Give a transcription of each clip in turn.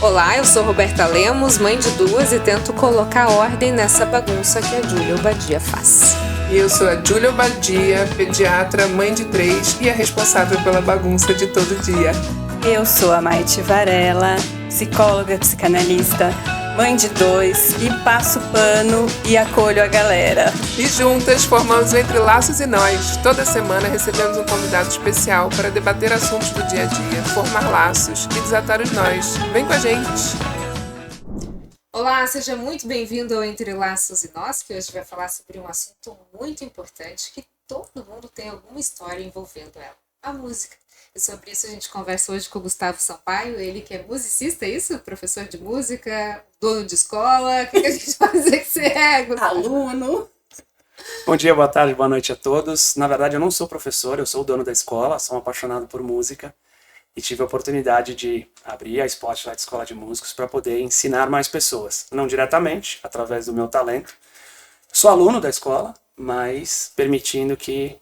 Olá, eu sou Roberta Lemos, mãe de duas, e tento colocar ordem nessa bagunça que a Júlia Obadia faz. E eu sou a Júlia Obadia, pediatra, mãe de 3 e a responsável pela bagunça de todo dia. Eu sou a Maite Varela, psicóloga, psicanalista, mãe de 2 e passo pano e acolho a galera. E juntas formamos o Entre Laços e Nós. Toda semana recebemos um convidado especial para debater assuntos do dia a dia, formar laços e desatar os nós. Vem com a gente! Olá, seja muito bem-vindo ao Entre Laços e Nós, que hoje vai falar sobre um assunto muito importante que todo mundo tem alguma história envolvendo ela, a música. E sobre isso a gente conversa hoje com o Gustavo Sampaio, ele que é musicista, é isso? Professor de música, dono de escola, o que a gente vai dizer que você é, Gustavo? Aluno. Bom dia, boa tarde, boa noite a todos. Na verdade, eu não sou professor, eu sou o dono da escola, sou um apaixonado por música e tive a oportunidade de abrir a Spotlight Escola de Músicos para poder ensinar mais pessoas. Não diretamente, através do meu talento. Sou aluno da escola, mas permitindo que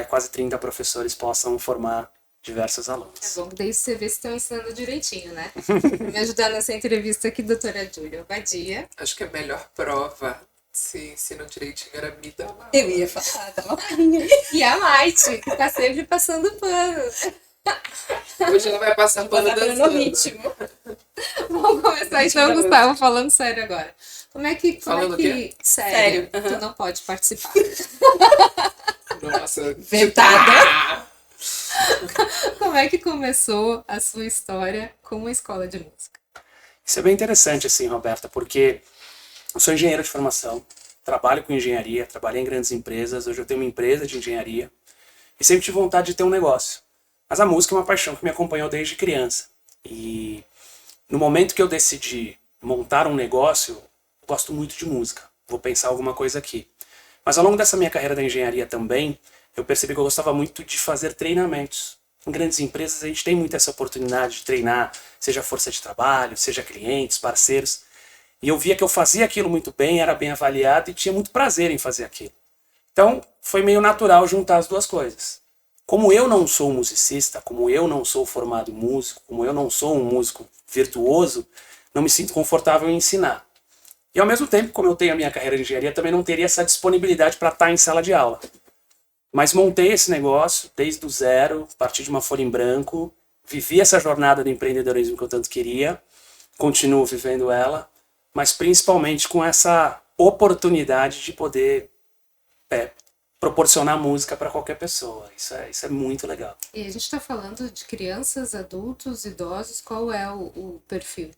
quase 30 professores possam formar diversos alunos. É bom que daí você vê se estão ensinando direitinho, né? Me ajudar nessa entrevista aqui, doutora Júlia Obadia. Acho que a melhor prova se ensinam direitinho era me dar uma... Eu ia falar, dá uma palhinha aí. E a Maite, que tá sempre passando pano. Hoje ela vai passar pano no ritmo. Vamos começar então, Gustavo, falando sério agora. Como é que... Falando o quê? Sério. Sério. Tu não pode participar. Nossa, Ventada. Como é que começou a sua história com a escola de música? Isso é bem interessante, assim, Roberta, porque eu sou engenheiro de formação, trabalho com engenharia, trabalhei em grandes empresas, hoje eu tenho uma empresa de engenharia e sempre tive vontade de ter um negócio. Mas a música é uma paixão que me acompanhou desde criança. E no momento que eu decidi montar um negócio, eu gosto muito de música. Vou pensar alguma coisa aqui. Mas ao longo dessa minha carreira da engenharia também, eu percebi que eu gostava muito de fazer treinamentos. Em grandes empresas a gente tem muito essa oportunidade de treinar, seja força de trabalho, seja clientes, parceiros. E eu via que eu fazia aquilo muito bem, era bem avaliado e tinha muito prazer em fazer aquilo. Então foi meio natural juntar as duas coisas. Como eu não sou musicista, como eu não sou formado músico, como eu não sou um músico virtuoso, não me sinto confortável em ensinar. E ao mesmo tempo, como eu tenho a minha carreira de engenharia, também não teria essa disponibilidade para estar em sala de aula. Mas montei esse negócio desde o zero, a partir de uma folha em branco, vivi essa jornada de empreendedorismo que eu tanto queria, continuo vivendo ela, mas principalmente com essa oportunidade de poder proporcionar música para qualquer pessoa. Isso é muito legal. E a gente está falando de crianças, adultos, idosos, qual é o perfil?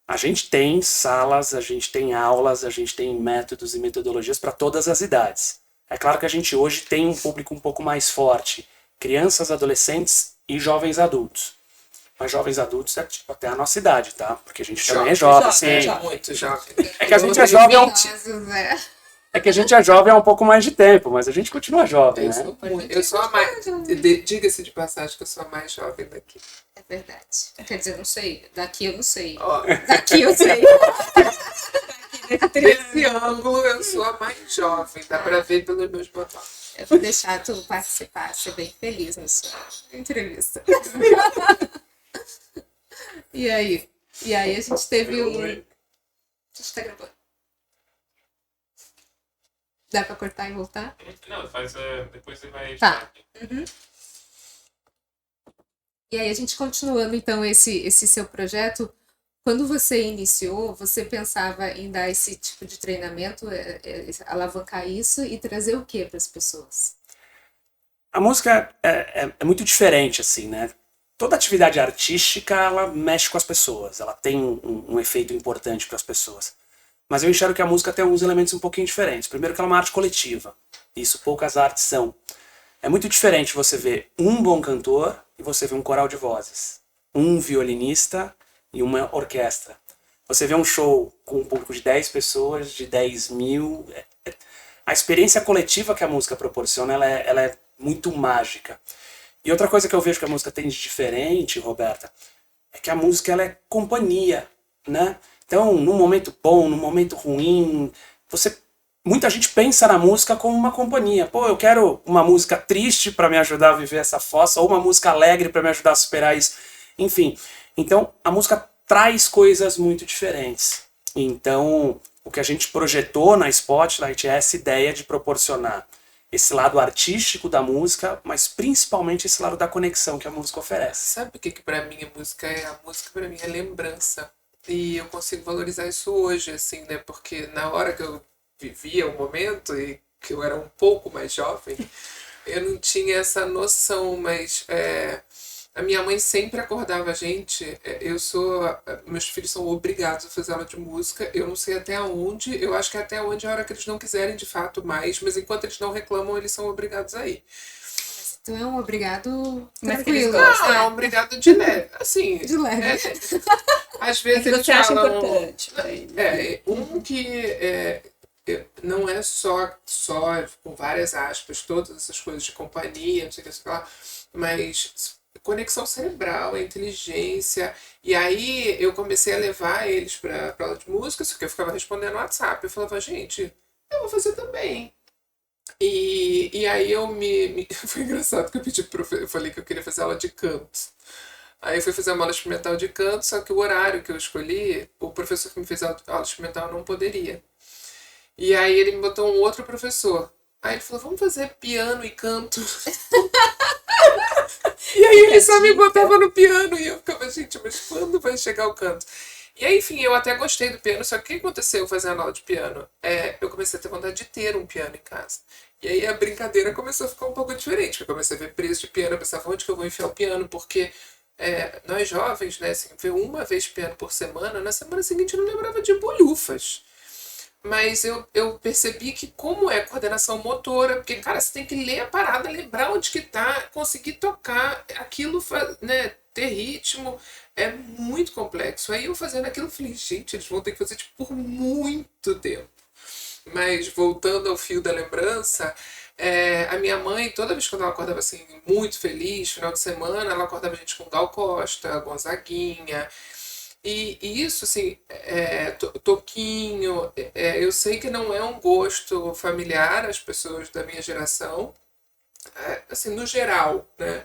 A gente tem salas, a gente tem aulas, a gente tem métodos e metodologias para todas as idades. É claro que a gente hoje tem um público um pouco mais forte, crianças, adolescentes e jovens adultos. Mas jovens adultos é tipo até a nossa idade, tá? Porque a gente também é jovem, sim. muito jovem. É que a gente é jovem É que a gente é jovem há um pouco mais de tempo, mas a gente continua jovem, né? Eu sou a mais... Diga-se de passagem que eu sou a mais jovem daqui. É verdade. Quer dizer, não sei. Daqui eu não sei. Ó, Daqui eu sei. nesse ângulo eu sou a mais jovem, dá pra ver pelos meus botões. Eu vou deixar tu participar, ser bem feliz na sua entrevista. E aí? E aí a gente teve um... A gente tá gravando. Dá pra cortar e voltar? Não, depois você vai... Tá. Uhum. E aí a gente continuando então esse seu projeto, quando você iniciou, você pensava em dar esse tipo de treinamento, alavancar isso e trazer o que para as pessoas? A música é muito diferente, assim, né? Toda atividade artística, ela mexe com as pessoas, ela tem um efeito importante para as pessoas. Mas eu enxergo que a música tem alguns elementos um pouquinho diferentes. Primeiro que ela é uma arte coletiva. Isso poucas artes são. É muito diferente você ver um bom cantor e você ver um coral de vozes. Um violinista e uma orquestra. Você vê um show com um público de 10 pessoas, de 10 mil. A experiência coletiva que a música proporciona, ela é muito mágica. E outra coisa que eu vejo que a música tem de diferente, Roberta, é que a música ela é companhia, né? Então, num momento bom, num momento ruim, muita gente pensa na música como uma companhia. Pô, eu quero uma música triste para me ajudar a viver essa fossa, ou uma música alegre para me ajudar a superar isso. Enfim, então a música traz coisas muito diferentes. Então, o que a gente projetou na Spotlight é essa ideia de proporcionar esse lado artístico da música, mas principalmente esse lado da conexão que a música oferece. Sabe o que pra mim a música é? A música pra mim é lembrança. E eu consigo valorizar isso hoje, assim, né? Porque na hora que eu vivia o momento e que eu era um pouco mais jovem, eu não tinha essa noção, mas a minha mãe sempre acordava a gente. Meus filhos são obrigados a fazer aula de música. Eu não sei até onde, eu acho que é até onde a hora que eles não quiserem de fato mais, mas enquanto eles não reclamam, eles são obrigados a ir. Então é um obrigado Mas que eles tranquilo. gostam. É um obrigado de leve, assim. De leve. Às É vezes que eles você acha falam... importante pra ele. Não é só com várias aspas, todas essas coisas de companhia, não sei o que, sei lá, mas conexão cerebral, inteligência. E aí eu comecei a levar eles para aula de música, só que eu ficava respondendo no WhatsApp. Eu falava, gente, eu vou fazer também. E aí foi engraçado que eu pedi eu falei que eu queria fazer aula de canto. Aí eu fui fazer uma aula experimental de canto, só que o horário que eu escolhi, o professor que me fez a aula experimental não poderia. E aí ele me botou um outro professor. Aí ele falou, vamos fazer piano e canto. E aí ele só me botava no piano e eu ficava, gente, mas quando vai chegar o canto? E aí, enfim, eu até gostei do piano, só que o que aconteceu fazendo aula de piano? Eu comecei a ter vontade de ter um piano em casa. E aí a brincadeira começou a ficar um pouco diferente. Eu comecei a ver preço de piano, eu pensava, onde que eu vou enfiar o piano? Porque nós jovens, né, assim, ver uma vez piano por semana, na semana seguinte eu não lembrava de bolhufas. Mas eu percebi que como é coordenação motora, porque, cara, você tem que ler a parada, lembrar onde que tá, conseguir tocar aquilo, né, ter ritmo, é muito complexo. Aí eu fazendo aquilo, eu falei, gente, eles vão ter que fazer tipo, por muito tempo. Mas voltando ao fio da lembrança, a minha mãe, toda vez que ela acordava assim, muito feliz, final de semana, ela acordava a gente com Gal Costa, Gonzaguinha. E isso, assim, toquinho, eu sei que não é um gosto familiar às pessoas da minha geração, assim, no geral, né?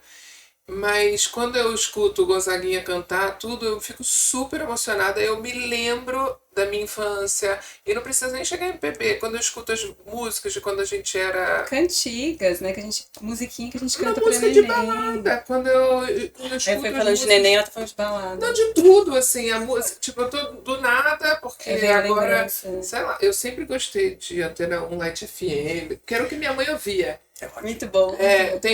Mas quando eu escuto o Gonzaguinha cantar tudo, eu fico super emocionada. Eu me lembro da minha infância. E não precisa nem chegar em MPB. Quando eu escuto as músicas de quando a gente era... Cantigas, né? Musiquinha que a gente Uma canta pra música de neném. balada. Quando eu escuto Aí foi as falando de músicas... neném, ela tá falando de balada. Não, de tudo, assim, a música, tipo, eu tô do nada, porque Vem a agora, lembrança. sei lá, eu sempre gostei de Antena 1 Light FM, que era o que minha mãe ouvia. Muito bom.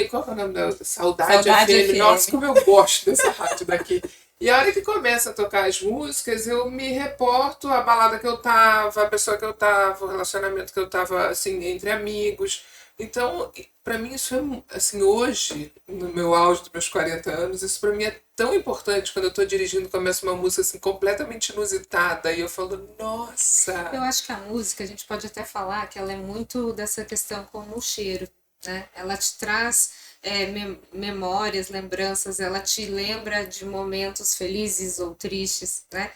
Qual é o nome da Saudade, Saudade FM. FM. Nossa, como eu gosto dessa rádio daqui. E a hora que começa a tocar as músicas, eu me reporto a balada que eu tava, a pessoa que eu tava, o relacionamento que eu tava, assim, entre amigos. Então, pra mim isso é, assim, hoje, no meu auge dos meus 40 anos, isso pra mim é tão importante quando eu tô dirigindo, começa uma música, assim, completamente inusitada, e eu falo, nossa... Eu acho que a música, a gente pode até falar que ela é muito dessa questão como o cheiro, né? Ela te traz memórias, lembranças, ela te lembra de momentos felizes ou tristes, né?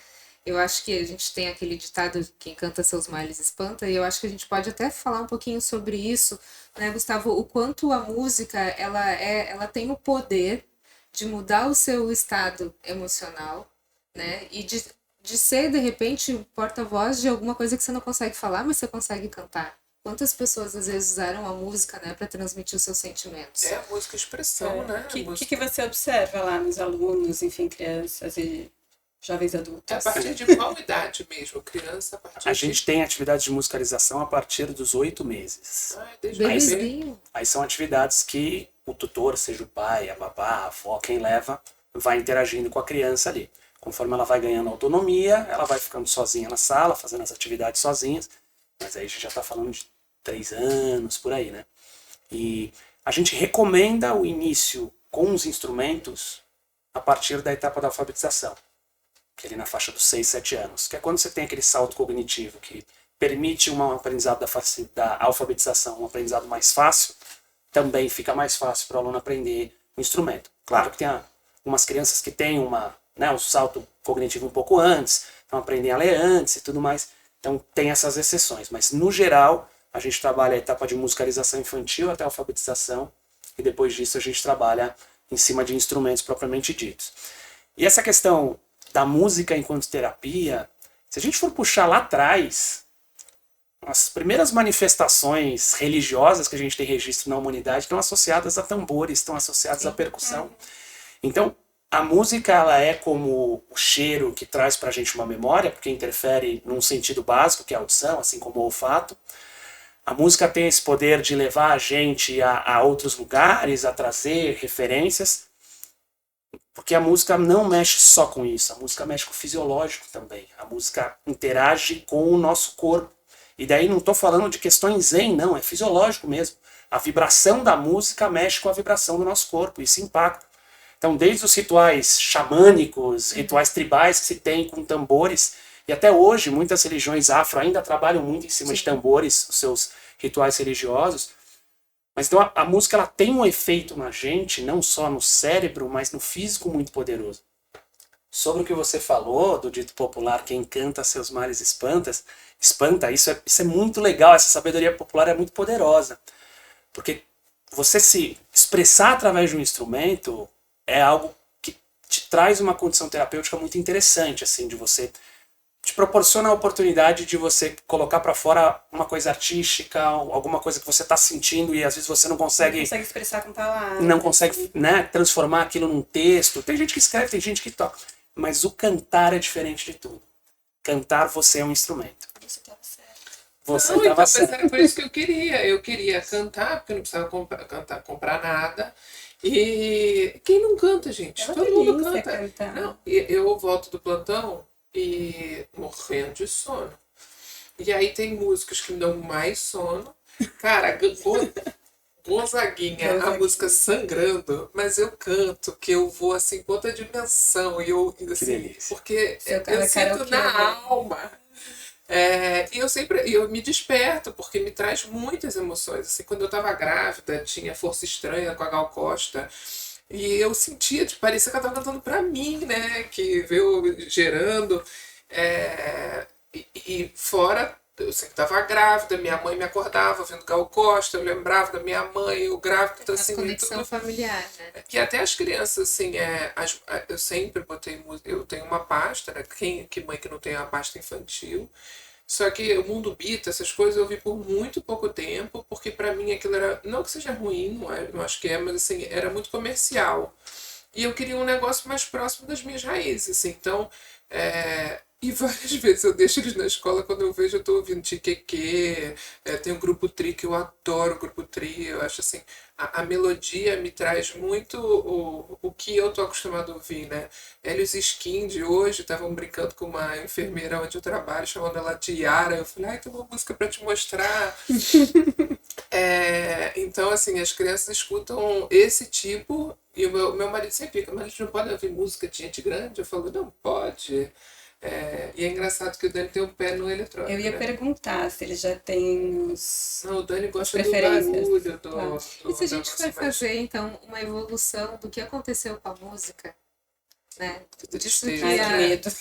Eu acho que a gente tem aquele ditado, quem canta seus males espanta, e eu acho que a gente pode até falar um pouquinho sobre isso, né, Gustavo? O quanto a música, ela tem o poder de mudar o seu estado emocional, né? E de ser, de repente, o porta-voz de alguma coisa que você não consegue falar, mas você consegue cantar. Quantas pessoas, às vezes, usaram a música, né, para transmitir os seus sentimentos? É a música expressão, né? O que você observa lá nos alunos, enfim, crianças e jovens adultos? A partir de qual idade mesmo? Criança, a partir A gente tem atividades de musicalização a partir dos 8 meses. desde bebê. Bebezinho. Aí são atividades que o tutor, seja o pai, a babá, a avó, quem leva, vai interagindo com a criança ali. Conforme ela vai ganhando autonomia, ela vai ficando sozinha na sala, fazendo as atividades sozinhas. Mas aí a gente já está falando de 3 anos, por aí, né? E a gente recomenda o início com os instrumentos a partir da etapa da alfabetização, que é ali na faixa dos 6, 7 anos, que é quando você tem aquele salto cognitivo que permite um aprendizado da alfabetização, um aprendizado mais fácil, também fica mais fácil para o aluno aprender o instrumento. Claro que tem algumas crianças que têm um salto cognitivo um pouco antes, então aprendem a ler antes e tudo mais, então tem essas exceções, mas no geral a gente trabalha a etapa de musicalização infantil até a alfabetização, e depois disso a gente trabalha em cima de instrumentos propriamente ditos. E essa questão da música enquanto terapia, se a gente for puxar lá atrás, as primeiras manifestações religiosas que a gente tem registro na humanidade estão associadas a tambores, estão associadas à percussão. Então, a música, ela é como o cheiro que traz pra gente uma memória, porque interfere num sentido básico, que é a audição, assim como o olfato. A música tem esse poder de levar a gente a outros lugares, a trazer referências, porque a música não mexe só com isso, a música mexe com o fisiológico também. A música interage com o nosso corpo. E daí não estou falando de questões zen, não, é fisiológico mesmo. A vibração da música mexe com a vibração do nosso corpo, isso impacta. Então, desde os rituais xamânicos, rituais tribais que se tem com tambores, e até hoje muitas religiões afro ainda trabalham muito em cima de tambores, os seus rituais religiosos. Mas então a música ela tem um efeito na gente, não só no cérebro, mas no físico muito poderoso. Sobre o que você falou, do dito popular, quem canta seus males espanta, isso é muito legal, essa sabedoria popular é muito poderosa. Porque você se expressar através de um instrumento é algo que te traz uma condição terapêutica muito interessante, assim, de você te proporciona a oportunidade de você colocar para fora uma coisa artística, alguma coisa que você está sentindo e às vezes você não consegue expressar com palavras. Não consegue, né, transformar aquilo num texto. Tem gente que escreve, tem gente que toca. Mas o cantar é diferente de tudo. Cantar, você é um instrumento. Você estava certo. Você Não, estava então, mas certo. era por isso que eu queria. Eu queria cantar, porque eu não precisava comprar nada. E quem não canta, gente? É uma Todo mundo delícia canta. cantar. Não, eu volto do plantão e morrendo de sono. E aí tem músicas que me dão mais sono. Cara, Gonzaguinha, a música sangrando, mas eu canto, que eu vou assim, com outra dimensão. E eu, assim, delícia. porque Seu eu cara sinto karaokê, na né? alma. E eu me desperto, porque me traz muitas emoções. Assim, quando eu estava grávida, tinha Força Estranha com a Gal Costa. E eu sentia, parecia que ela estava cantando para mim, né? Que veio gerando. E fora, eu sempre estava grávida, minha mãe me acordava vendo Gal Costa, eu lembrava da minha mãe, eu grávida, então, Essa assim, conexão tudo. familiar, né? E até as crianças, assim, eu sempre botei música. Eu tenho uma pasta, né? Que mãe que não tem uma pasta infantil? Só que o Mundo Bita, essas coisas eu vi por muito pouco tempo, porque pra mim aquilo era. Não que seja ruim, não acho que é, mas assim, era muito comercial. E eu queria um negócio mais próximo das minhas raízes, assim. Então, e várias vezes eu deixo eles na escola, quando eu vejo eu tô ouvindo Tiqueque, tem o Grupo Tri, que eu adoro o Grupo Tri, eu acho assim, a melodia me traz muito o que eu tô acostumado a ouvir, né? Helios Skin de hoje estavam brincando com uma enfermeira onde eu trabalho, chamando ela de Yara, eu falei, ai, tem uma música pra te mostrar. Então, assim, as crianças escutam esse tipo, e o meu marido sempre fica, mas a gente não pode ouvir música de gente grande? Eu falo, não pode. E é engraçado que o Dani tem um pé no eletrônico. Eu ia né? perguntar se ele já tem os... Não, o Dani gosta do preferências. barulho, Tá. E se a da gente nossa for fazer, então, uma evolução do que aconteceu com a música, né? Que Disso tristeza. Ai, que medo.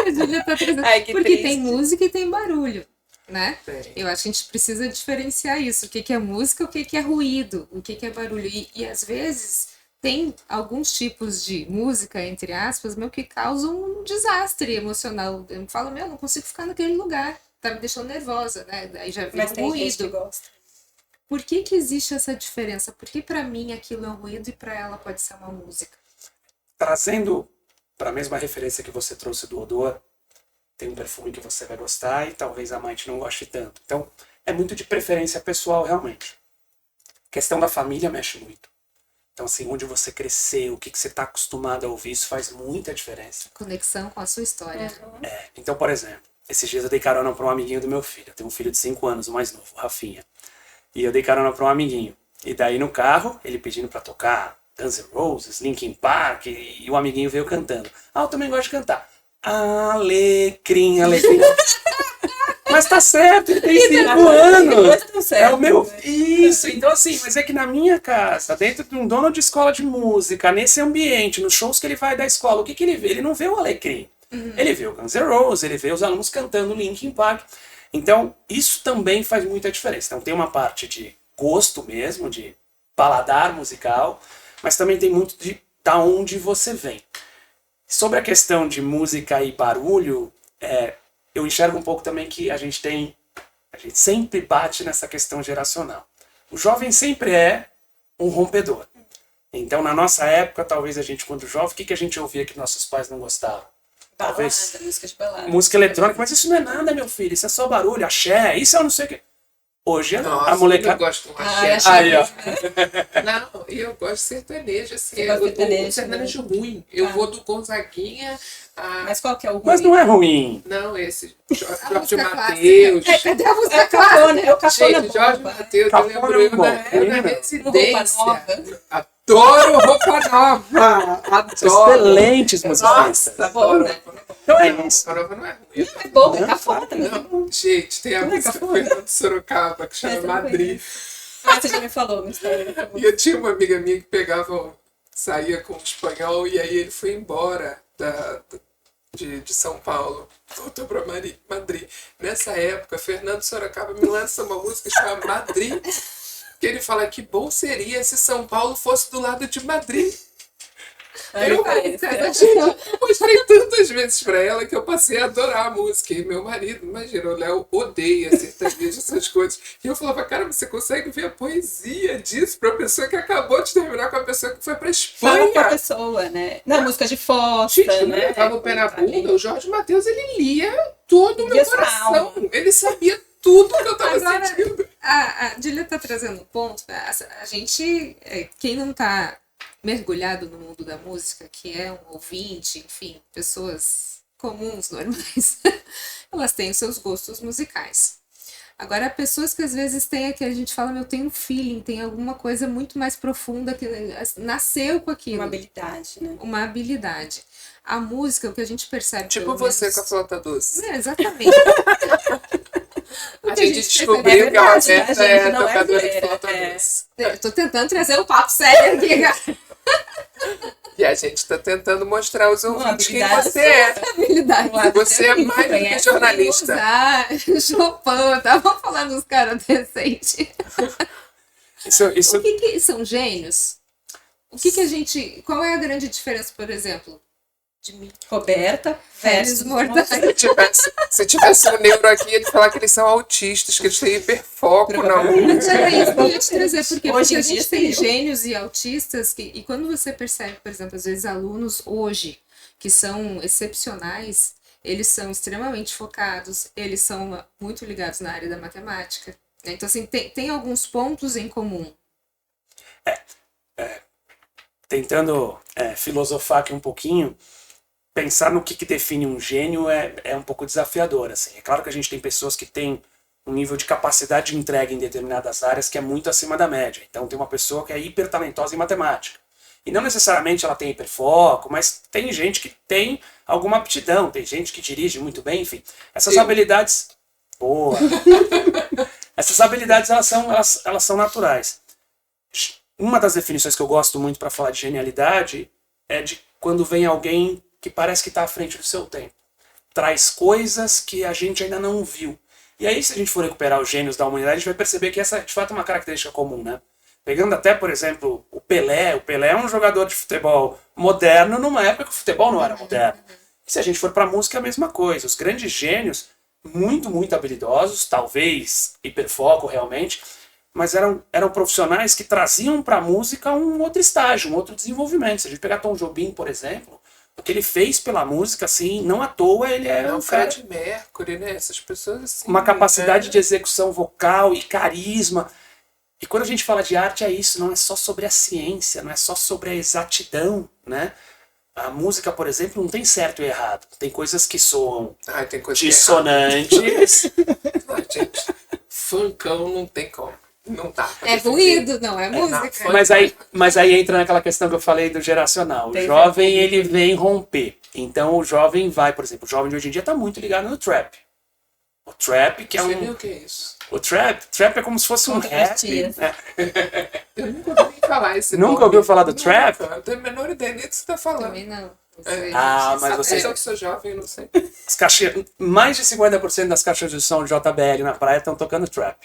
a Júlia tá trazendo. Ai, que Porque triste. tem música e tem barulho, né? Tem. Eu acho que a gente precisa diferenciar isso. O que é música, o que é ruído, o que é barulho. E às vezes tem alguns tipos de música, entre aspas, meu, que causam um desastre emocional. Eu falo, não consigo ficar naquele lugar. Tá me deixando nervosa, né? Daí já vira Mas um tem gente que ruído. gosta. Por que existe essa diferença? Por que pra mim aquilo é um ruído e pra ela pode ser uma música? Trazendo para a mesma referência que você trouxe do odor, tem um perfume que você vai gostar e talvez a amante não goste tanto. Então, é muito de preferência pessoal, realmente. A questão da família mexe muito. Então, assim, onde você cresceu, o que você está acostumado a ouvir, isso faz muita diferença. Conexão com a sua história. Então, por exemplo, esses dias eu dei carona para um amiguinho do meu filho. Eu tenho um filho de 5 anos, o mais novo, o Rafinha. E eu dei carona para um amiguinho. E daí no carro, ele pedindo para tocar Guns N' Roses, Linkin Park, e o amiguinho veio cantando. Eu também gosto de cantar. Alecrim, alecrim. Mas tá certo, ele tem 5 anos. É o meu. Isso, então assim, mas é que na minha casa, dentro de um dono de escola de música, nesse ambiente, nos shows que ele vai da escola, o que ele vê? Ele não vê o Alecrim. Ele vê o Guns N' Roses, ele vê os alunos cantando Linkin Park. Então, isso também faz muita diferença. Então, tem uma parte de gosto mesmo, de paladar musical, mas também tem muito de da onde você vem. Sobre a questão de música e barulho, eu enxergo um pouco também que a gente sempre bate nessa questão geracional. O jovem sempre é um rompedor. Então, na nossa época, talvez a gente, quando jovem, o que a gente ouvia que nossos pais não gostavam? Talvez Balada, música de balada. música eletrônica, mas isso não é nada, meu filho, isso é só barulho, axé, isso eu não sei o que. Hoje Nossa, a molecada... eu gosto de um Ai, axé. axé. Aí, ó. Não, e eu gosto de sertanejo, assim. Você gosta de sertanejo, O sertanejo ruim. Eu vou do Gonzaguinha a... Mas qual que é o ruim? Mas não é ruim. Não, esse. A Jorge música Mateus. clássica. Cadê a É música o cafona, é o cafona Gente, Jorge bomba. Mateus, eu Cafona lembro eu bom. na Roupa residência. nova. Adoro roupa nova. Adoro. Excelentes musicistas. Nossa, Bom, adoro. né? Então é isso. Roupa nova não é ruim. É bom, é cafona também. Não, gente, tem a Não é música do cafona? Fernando Sorocaba que chama Essa eu não Madrid. Ah, você já me falou uma história. E eu tinha uma amiga minha que saía com um espanhol e aí ele foi embora de São Paulo, voltou para Madrid. Nessa época, Fernando Sorocaba me lança uma música chamada Madrid, que ele fala que bom seria se São Paulo fosse do lado de Madrid. Eu mostrei tantas vezes pra ela que eu passei a adorar a música. E meu marido, imagina, o Léo odeia sertanejo, essas coisas. E eu falava, cara, você consegue ver a poesia disso pra pessoa que acabou de terminar com a pessoa que foi pra Fala com a Espanha. pessoa, né? Na música de fossa, Gente, né? levava o pé na bunda. O Jorge Mateus, ele lia todo o meu Lia coração. salmo. Ele sabia tudo que eu tava Agora, sentindo. a Julia tá trazendo um ponto. A gente, quem não tá mergulhado no mundo da música, que é um ouvinte, enfim, pessoas comuns, normais, elas têm os seus gostos musicais. Agora, pessoas que às vezes têm aqui, a gente fala, meu, tem um feeling, tem alguma coisa muito mais profunda que nasceu com aquilo. Uma habilidade, né? Uma habilidade. A música, o que a gente percebe... Tipo pelo você menos- com a flauta doce. Exatamente. A gente descobriu percebe, que a né? Roberta A gente é não é tocadora de zoeira, flauta é. doce. Eu tô tentando trazer um papo sério aqui, cara. E a gente tá tentando mostrar aos ouvintes quem habilidade você é. Habilidade. Você é mais do que jornalista. Ah, Chopin, tava falando dos caras decentes. Isso, O que são gênios? O que a gente... Qual é a grande diferença, por exemplo, de mim? Roberta Velhos versus mortais. Se tivesse um neuro aqui, ele falar que eles são autistas, que eles têm hiperfoco na Provavelmente. música. É isso que eu ia te trazer, porque Hoje em a dia gente tem seria. gênios e autistas, e quando você percebe, por exemplo, às vezes alunos hoje, que são excepcionais, eles são extremamente focados, eles são muito ligados na área da matemática, né? Então, assim, tem alguns pontos em comum. tentando filosofar aqui um pouquinho, pensar no que define um gênio é um pouco desafiador. Assim. É claro que a gente tem pessoas que têm um nível de capacidade de entrega em determinadas áreas que é muito acima da média. Então tem uma pessoa que é hiper talentosa em matemática. E não necessariamente ela tem hiperfoco, mas tem gente que tem alguma aptidão, tem gente que dirige muito bem, enfim. Essas habilidades... Boa! Essas habilidades, elas são naturais. Uma das definições que eu gosto muito para falar de genialidade é de quando vem alguém que parece que está à frente do seu tempo. Traz coisas que a gente ainda não viu. E aí, se a gente for recuperar os gênios da humanidade, a gente vai perceber que essa, de fato, é uma característica comum, né? Pegando até, por exemplo, o Pelé. O Pelé é um jogador de futebol moderno numa época que o futebol não era moderno. E se a gente for para a música, é a mesma coisa. Os grandes gênios, muito, muito habilidosos, talvez hiperfoco realmente, mas eram profissionais que traziam para a música um outro estágio, um outro desenvolvimento. Se a gente pegar Tom Jobim, por exemplo, o que ele fez pela música, assim, não à toa, ele é um cara... Fred Mercury, né? Essas pessoas assim... Uma capacidade né? de execução vocal e carisma. E quando a gente fala de arte, é isso, não é só sobre a ciência, não é só sobre a exatidão, né? A música, por exemplo, não tem certo e errado. Tem coisas que soam Ai, tem coisa dissonantes. Ai, gente, funkão não tem como. Não dá pra É defender. ruído, não é música. Mas aí entra naquela questão que eu falei do geracional. O Tem jovem, ele vem romper. Então o jovem vai, por exemplo, o jovem de hoje em dia está muito ligado no trap. O trap, que é Você viu um... o que é isso? O trap é como se fosse um Conta rap. pras tias. Né? Eu nunca ouvi falar esse Nunca nome. ouviu falar do Nunca. trap? Eu tenho a menor ideia nem do que você tá falando. Também não. É. Ah, mas Sabe, você... eu que sou jovem, não sei. Mais de 50% das caixas de som de JBL na praia estão tocando trap.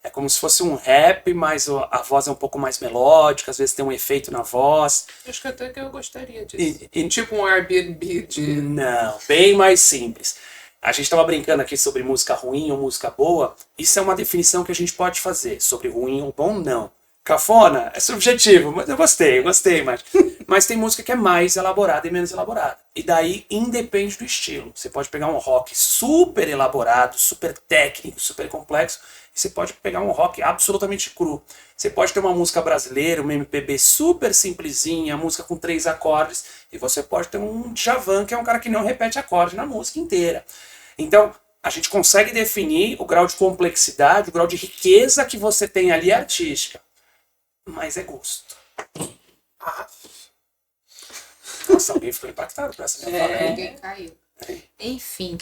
É como se fosse um rap, mas a voz é um pouco mais melódica, às vezes tem um efeito na voz. Acho que até que eu gostaria disso. E Tipo um Airbnb de... não, bem mais simples. A gente estava brincando aqui sobre música ruim ou música boa. Isso é uma definição que a gente pode fazer. Sobre ruim ou bom, não. Cafona é subjetivo, mas eu gostei, mas tem música que é mais elaborada e menos elaborada. E daí independe do estilo. Você pode pegar um rock super elaborado, super técnico, super complexo, e você pode pegar um rock absolutamente cru. Você pode ter uma música brasileira, uma MPB super simplesinha, música com 3 acordes, e você pode ter um Djavan, que é um cara que não repete acorde na música inteira. Então, a gente consegue definir o grau de complexidade, o grau de riqueza que você tem ali artística. Mas é gosto. Ah, Nossa, alguém ficou impactado por essa minha fala. Ninguém caiu. Enfim,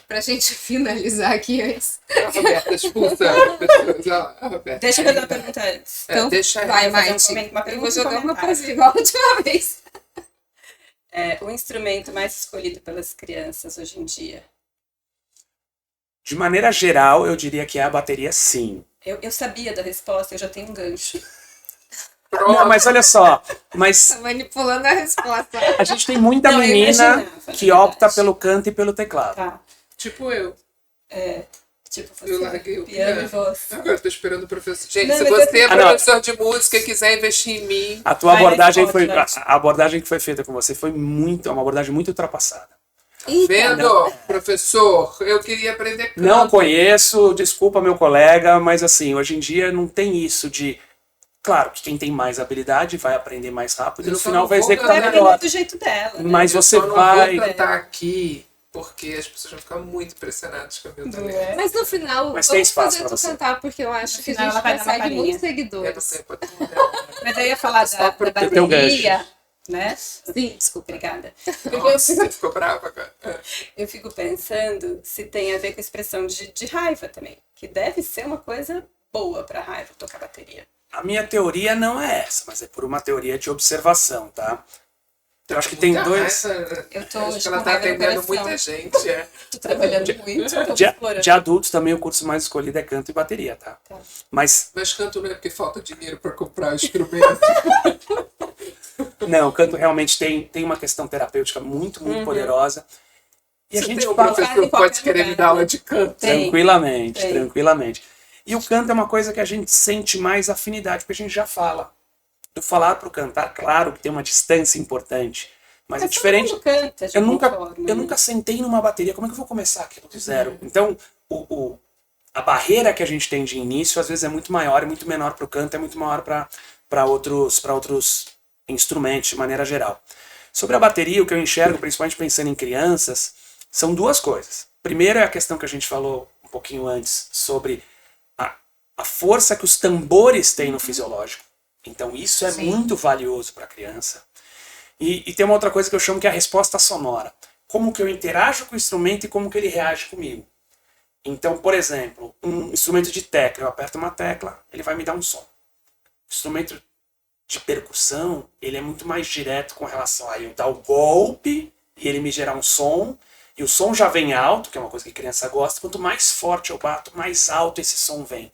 pra gente finalizar aqui antes. a Roberta expulsando pessoas. Ó, a Roberta. Deixa eu fazer uma pergunta antes. Então, deixa vai, eu fazer Maite. uma Eu vou pergunta e jogar uma comentário. coisa igual a última vez. O instrumento mais escolhido pelas crianças hoje em dia. De maneira geral, eu diria que é a bateria, sim. Eu sabia da resposta, eu já tenho um gancho. Pronto. Não, mas olha só, mas Tá manipulando a resposta. a gente tem muita Não, eu menina imaginava, que na opta verdade. pelo canto e pelo teclado. Tá. Tipo eu. Tipo, Eu você, larguei o piano e piano. voz. Agora eu tô esperando o professor. Gente, Não, se mas você é Ah, não. professor de música e quiser investir em mim, A tua Vai, abordagem responde, foi Nath. a abordagem que foi feita com você foi uma abordagem muito ultrapassada. vendo, professor, eu queria aprender canto. Não conheço, desculpa meu colega, mas assim, hoje em dia não tem isso de... Claro que quem tem mais habilidade vai aprender mais rápido e Eu no só final não vai vou executar Vai cantar aprender melhor. do jeito dela. Né? Mas Eu você só não vai... vou cantar aqui porque as pessoas vão ficar muito impressionadas com o meu Não talento. é? Mas no final, Mas tem vamos espaço fazer pra tu você. cantar, porque eu acho No que a final gente ela vai dar uma consegue palhinha. muitos Eu não seguidores. sei, pode mudar. Mas eu ia falar Só da pro teu bateria, né? Sim, desculpa. Obrigada. Nossa, você ficou brava agora. Eu fico pensando se tem a ver com a expressão de raiva também. Que deve ser uma coisa boa pra raiva, tocar bateria. A minha teoria não é essa, mas é por uma teoria de observação, tá? Eu acho que tem Muita dois... raiva. Eu tô Acho que com ela tá raiva no atendendo coração. muita gente. É. Tô trabalhando muito, tô De, explorando. de adultos também o curso mais escolhido é canto e bateria, tá? Tá. Mas Mas canto não é porque falta dinheiro para comprar instrumento. não, canto realmente tem uma questão terapêutica muito poderosa. E a Você gente tem um fala professor em que pode qualquer querer me lugar, dar aula né? de canto. Tem. tranquilamente, Tem. tranquilamente. E o canto é uma coisa que a gente sente mais afinidade, porque a gente já fala. Do falar pro cantar, claro que tem uma distância importante, mas é Mas todo diferente. mundo canta de Eu alguma nunca, forma, eu né? nunca sentei numa bateria, como é que eu vou começar aquilo do zero? Então, a barreira que a gente tem de início, às vezes, é muito maior, é muito menor para o canto, é muito maior para outros instrumentos, de maneira geral. Sobre a bateria, o que eu enxergo, principalmente pensando em crianças, são duas coisas. Primeiro é a questão que a gente falou um pouquinho antes, sobre a força que os tambores têm no fisiológico. Então, isso é Sim. muito valioso para a criança. E tem uma outra coisa que eu chamo que é a resposta sonora. Como que eu interajo com o instrumento e como que ele reage comigo. Então, por exemplo, um instrumento de tecla, eu aperto uma tecla, ele vai me dar um som. Instrumento de percussão, ele é muito mais direto com relação a eu dar o golpe e ele me gerar um som. E o som já vem alto, que é uma coisa que a criança gosta. Quanto mais forte eu bato, mais alto esse som vem.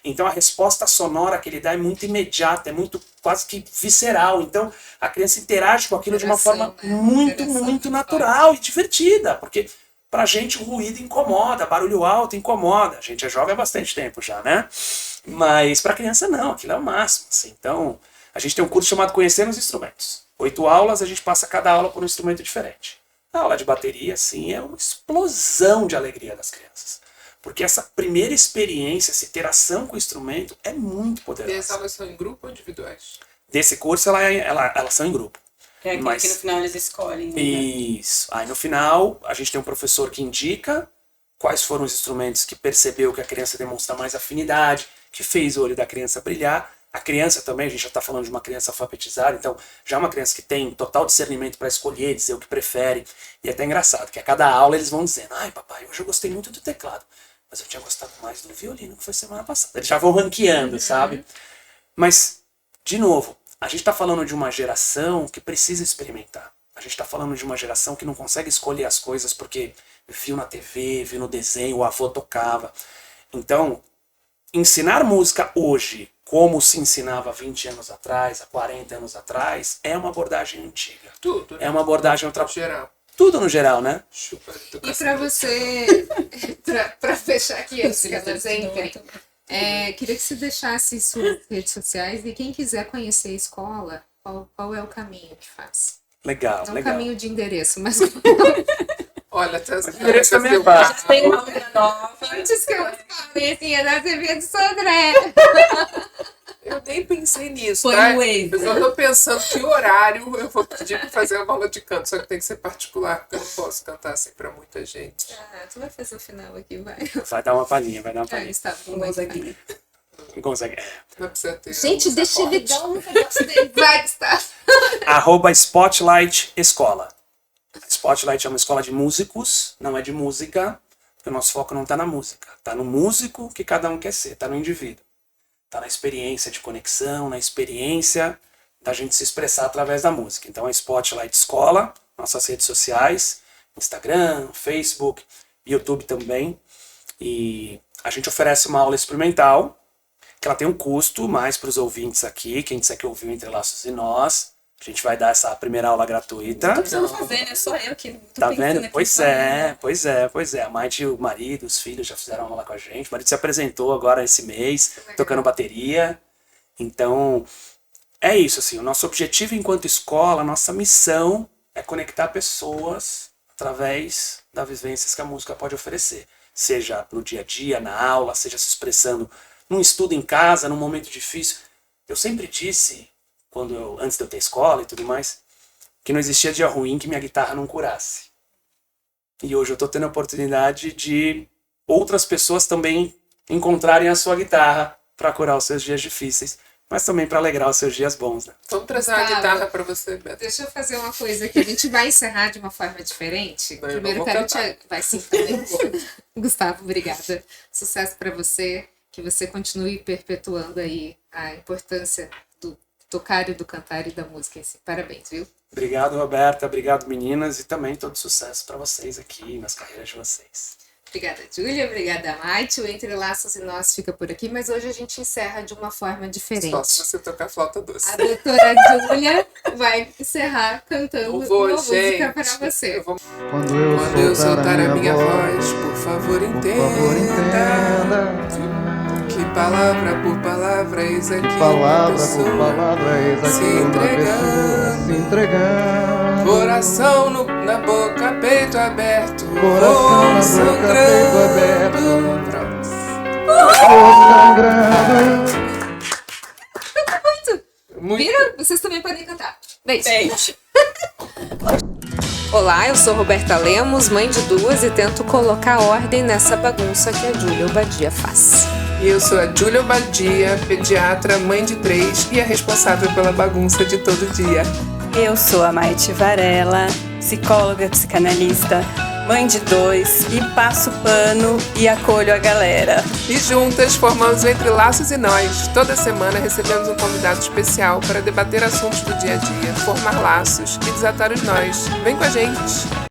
Então a resposta sonora que ele dá é muito imediata, é muito quase que visceral. Então a criança interage com aquilo de uma forma Interação, né? muito, Interação muito muito natural e divertida. Porque pra gente o ruído incomoda, barulho alto incomoda. A gente é jovem há bastante tempo já, né? Mas pra criança não, aquilo é o máximo. Assim. Então a gente tem um curso chamado Conhecendo os Instrumentos. 8 aulas, a gente passa cada aula por um instrumento diferente. A aula de bateria, sim, é uma explosão de alegria das crianças. Porque essa primeira experiência, essa interação com o instrumento é muito E as poderosa. aulas são em grupo ou individuais? Desse curso, elas são em grupo. É aquele Mas- que no final eles escolhem. Né? Isso. Aí no final, a gente tem um professor que indica quais foram os instrumentos que percebeu que a criança demonstra mais afinidade, que fez o olho da criança brilhar. A criança também, a gente já está falando de uma criança alfabetizada, então já é uma criança que tem total discernimento para escolher, dizer o que prefere. E é até engraçado, que a cada aula eles vão dizendo: ai papai, hoje eu gostei muito do teclado, mas eu tinha gostado mais do violino, que foi semana passada. Eles já vão ranqueando, sabe? Mas, de novo, a gente está falando de uma geração que precisa experimentar. A gente está falando de uma geração que não consegue escolher as coisas porque viu na TV, viu no desenho, o avô tocava. Então, ensinar música hoje, como se ensinava há 20 anos atrás, há 40 anos atrás, é uma abordagem antiga. Tudo, né? É uma abordagem Geral. tudo no geral, né? Chupa a E educação. pra você, pra fechar aqui antes que elas entrem, queria que você deixasse suas redes sociais e quem quiser conhecer a escola, qual é o caminho que faz? Legal, Não legal. caminho de endereço, mas Olha, tem as endereço da minha crianças casa. Tem uma aula nova. antes que elas falem assim, é da TV do Sodré. Eu nem pensei nisso, Foi tá? no Waze. Eu só tô pensando que horário eu vou pedir pra fazer uma aula de canto, só que tem que ser particular, porque eu não posso cantar assim pra muita gente. Ah, tu vai fazer o final aqui, vai. Vai dar uma palhinha, vai dar uma Ah, palhinha. está bom, Um mas Gonzaguinha. Não consegue. Não precisa ter. gente, uns deixa ele acordes. dar um negócio dele. Vai, está. @Spotlight Escola. A Spotlight é uma escola de músicos, não é de música, porque o nosso foco não tá na música. Tá no músico que cada um quer ser, tá no indivíduo. Tá na experiência de conexão, na experiência da gente se expressar através da música. Então, a Spotlight Escola, nossas redes sociais, Instagram, Facebook, YouTube também. E a gente oferece uma aula experimental, que ela tem um custo, mais para os ouvintes aqui, quem disser que ouviu Entre Laços e Nós. A gente vai dar essa primeira aula gratuita. Não precisamos fazer, né? Só eu que tô Tá pensando vendo? aqui Pois só, é, né? pois é, pois é. A Maite, o marido, os filhos já fizeram aula com a gente. O marido se apresentou agora esse mês, tocando bateria. Então, é isso, assim. O nosso objetivo enquanto escola, a nossa missão é conectar pessoas através das vivências que a música pode oferecer. Seja no dia a dia, na aula, seja se expressando num estudo em casa, num momento difícil. Eu sempre disse, antes de eu ter escola e tudo mais, que não existia dia ruim que minha guitarra não curasse. E hoje eu tô tendo a oportunidade de outras pessoas também encontrarem a sua guitarra para curar os seus dias difíceis, mas também para alegrar os seus dias bons, né? Vamos trazer uma Gustavo. guitarra pra você, Beto. Deixa eu fazer uma coisa aqui. A gente vai encerrar de uma forma diferente. Não, eu Primeiro não quero vou te. Vai sim também. Gustavo, obrigada. Sucesso para você. Que você continue perpetuando aí a importância do tocar e do cantar e da música em si. Parabéns, viu? Obrigado, Roberta. Obrigado, meninas. E também todo sucesso para vocês aqui nas carreiras de vocês. Obrigada, Júlia. Obrigada, Maite. O Entre Laços e Nós fica por aqui, mas hoje a gente encerra de uma forma diferente. Só se você tocar flauta doce. A doutora Júlia vai encerrar cantando Eu vou, uma música gente. para você. Eu vou- Quando Quando eu soltar a minha voz, por favor, por entenda. favor, entenda. Que palavra por palavra, eis aqui uma Palavra por pessoa palavra, eis se aqui uma pessoa entregando. se entregando. Coração na boca, peito aberto. Coração na vou boca, peito aberto. Pronto. Vou sangrando. Muito. Viram? Vocês também podem cantar. Beijo. Gente. Olá, eu sou Roberta Lemos, mãe de duas, e tento colocar ordem nessa bagunça que a Júlia Obadia faz. E eu sou a Júlia Obadia, pediatra, mãe de 3 e a responsável pela bagunça de todo dia. Eu sou a Maite Varela, psicóloga, psicanalista, mãe de 2 e passo pano e acolho a galera. E juntas formamos o Entre Laços e Nós. Toda semana recebemos um convidado especial para debater assuntos do dia a dia, formar laços e desatar os nós. Vem com a gente!